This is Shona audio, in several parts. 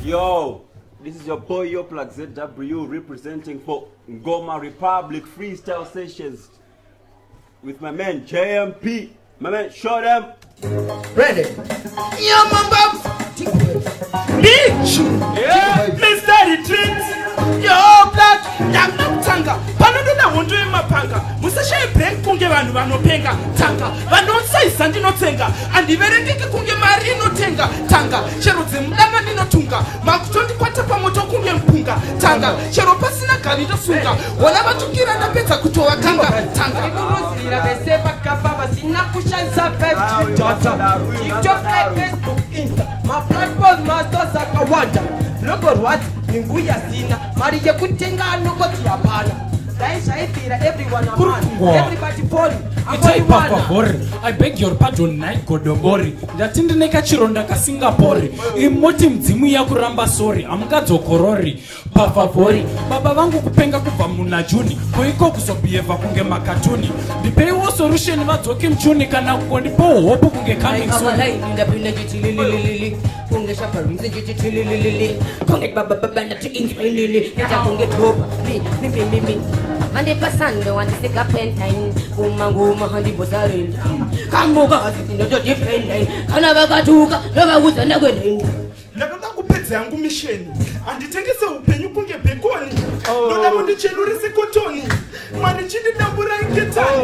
Yo, this is your boy Yo Plug ZW representing for Ngoma Republic Freestyle Sessions with my man JMP. My man, show them. Ready? Yeah, my bub. Bitch. Yeah. Mr. Retreat. Yo, Black. Yam Tanga. Panadona won't do my panga. Musasha Pen Kungevan Vano Penga. Tanga. Vanon say Sandino Tenga. And the very Kunge Marino Tenga. Tanga. Cherozim Lamanino Tunga. Makutoni Patapamoto Kunge Punga. Tanga. Cheropasina Kanita Sunga. Whatever to get a better Kutoa Kanga. Tanga. My platform master Sakawanda. Look at what Ninguya Sina, Maria Kutenga, nobody Apana. Everyone, everybody falling. I beg your pardon, Kodomori. That in the Nekachironda Singapore. Imotim Zimuya Kuramba sorry. Amgato Korori. Papa Fori. Baba Vangu Kupenga Kupamuna Juni. Koiko Kusobieva Kunge Makatuni. The pay was solution about talking Juni Kana Konipo, Opuke coming soon. Kunge Shaparin, Kunge Baba Banda to Infinity. Kunge Hope. Me. Mande passando one stick up and time. Guma handi bozari. Kamuga no depend. Kanavaga tuka, never was another thing. Never kupetsa yangu mission. Anditengese upenyu kunge bekoni. Ndoda mundi cheluri sikotoni. Mani chindi nambura ingetani.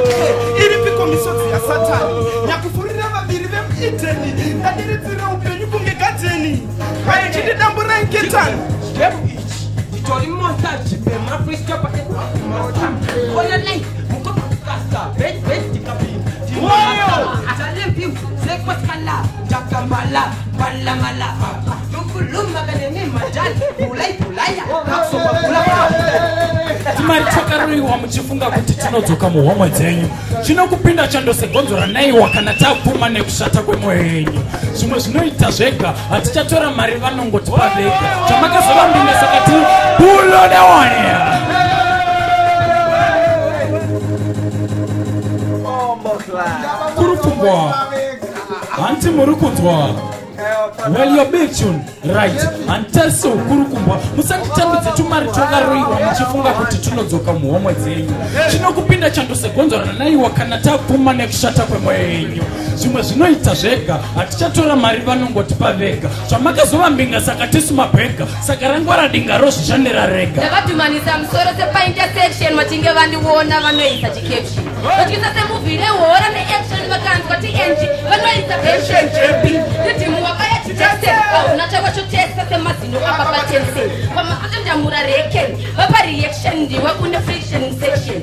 Iri piko misotsi ya satani. Nyakufurira vabiri vemiteni. Ndadiritsira upenyu kunge gateni. Mani chindi nambura ingetani. Step each. Tori montage, my freestyle packet. All your life, Muko Pasta, bed, Tikapi. Talent you, Sekotala, Jakamala, Balamala. Lukuluma Ganemi, Majan, Pulaya, Timarikari wamuchifunga kuti tinozoka muhomwe dzenyu. Chinokupinda chando segonzora nai wakanata puma nekushata kwemwenyu. Zvimwe zvinoita zvega hatichatora mari vanongotipa vega. Chamakazova mbinga sakati pulo dawanya. Kurukubwa. Anti murukunzwa. Well, your big tune, right? And tell so Kurukumba, Musakitambitse tumari togaroiwa muchifunga kuti tunozoka muhomwe dzenyu. Chinokupinda chando segonzora nai wakanata puma nekushata kwemwenyu. Zvimwe zvinoita zvega hatichatora mari vanongotipa vega. Zvamakazova mbinga saka tisu mabhega. Saka rangwara dinga zvishandira rega. Ndakatumanisa musoro sepaintersection machinge vandiona vanoisa chicaption. Vachisa semovie nehora neaction vakanzwa TNG vanoisa pension JP. Wakaya tutese, unataka tutese sema zino hapa patense. Wamakuta ndamura reken, hapa reaction ndiwa kuna friction section.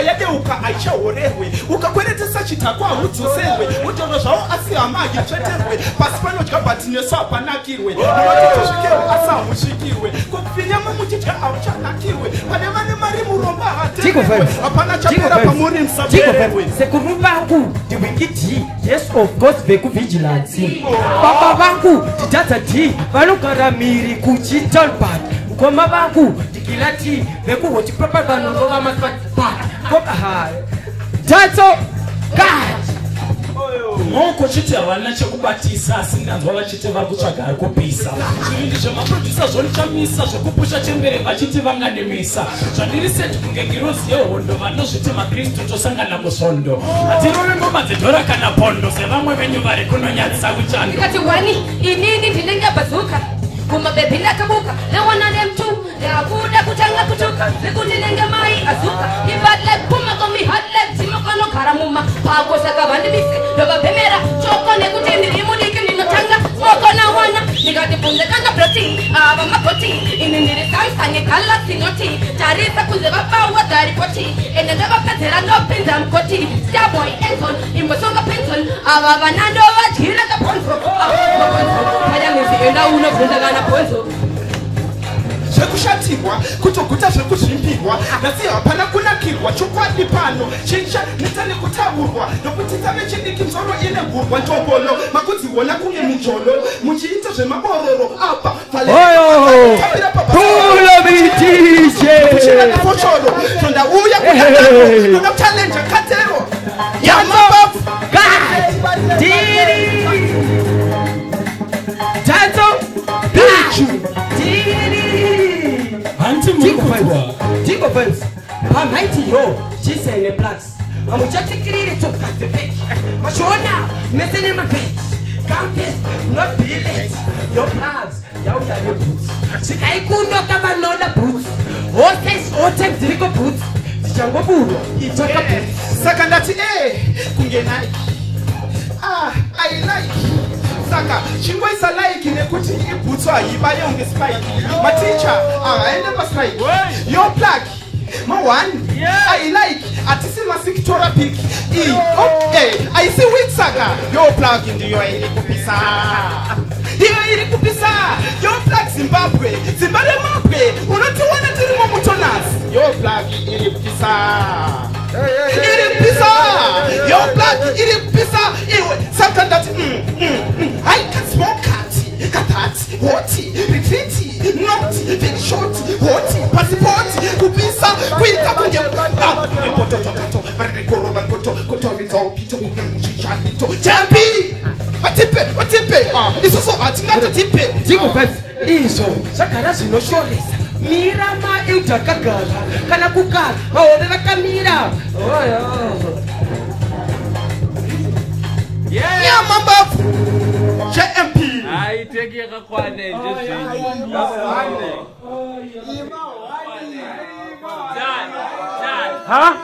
Yadeuka aisha orewe. Ukakweretesa chitakwa utsosewe. Utono zao asi amagi chetewe. Pasipano chikabatine sapa nakirwe. Unatito shikewe asa mushikirwe. Kufinyama muchicha aucha nakirwe. Pademane mari muromba hatewe. Apana chapera pamuri msabewe. Sekurumba wangu diwikiti. Yes of course veku vigilance. Papa wangu didata di. Valukara miri kuchital bad. Ngoma wangu dikilati veku woti proper vanongoga maspat. Tato God. Moko chiti havana chekubatisa asinganzwa vachiti vari kutsvaga ari kupisa. Zvivindi zvemaprodusa zvonochamisa zvekupusha chembere vachiti vanganemisa. Zvandiri seti kunge girozi yehondo vanozviti makristu tosangana musvondo. Hatirove ngoma dzedhora kana pondo sevamwe venyu vari kunonyadzisa kuchando. Ndikati wani inini ndinenge bazuka. Kuma bebi nakabuka, lewana them too. Yakuda kutanga kutuka, nenge mai azuka. Ibad like puma komi hot like Timokono karamuma. Pago saka bandi bisi, loba pemera. Choko nekutindi imudiki ninotanga. Moko na wana, nigati punze kanga proti. Ava makoti, inindiri samsanye kala sinoti. Tarisa kuze baba wa dari poti. Enedaba katera no pinza mkoti. Starboy Enton, imbosonga penton. Ava vanando wajira ka ponzo. Haya misi enda uno punza gana ponzo. Zekushatirwa kutoguta zvekuzvimbirwa nasi hapana kunakirwa chokwadi pano chicha nitane kutaurwa nokuti tave chidiki mzoro ine gurwa ndobolo makudziona kunge mijolo muchiita zvemabororo apa kuchinafochoro tondauya kunoda challenge katero yamabaf God diri tato bitch Tigo Vance. I'm mighty yo. She's in the blacks. I'm just created to cut the page. Mashona, messing in my page. Countess, not village. Your plugs, your boots. I could not have another boots. Horses, horses, Drigo boots. Jango Buro, it's a boots. Sakandati, Kungenai. I like. Saka, she was a like in a kuti putwa, you buy on the spike. My teacher, I never strike. Your plug. My one, I like Atisima Sictora pick. Okay, I see with Saga. Your plug in the Irikupisa. Your plug Zimbabwe. Zimbabwe, we're not one at the Momotonas. Your plug Irikupisa. Your plug Irikupisa. Something that I can smoke cat, what, retreat, not, very short, what, passport, kupisa, kuita kwenye Jampi! Atipe! Isoso atingata tipe! Tigo Vance, iso, sakarazi no shores. Mira ma utakagala, kana kukala, maodela kamira. Yeah, mamba! JMP! I take your Kakwane, Huh?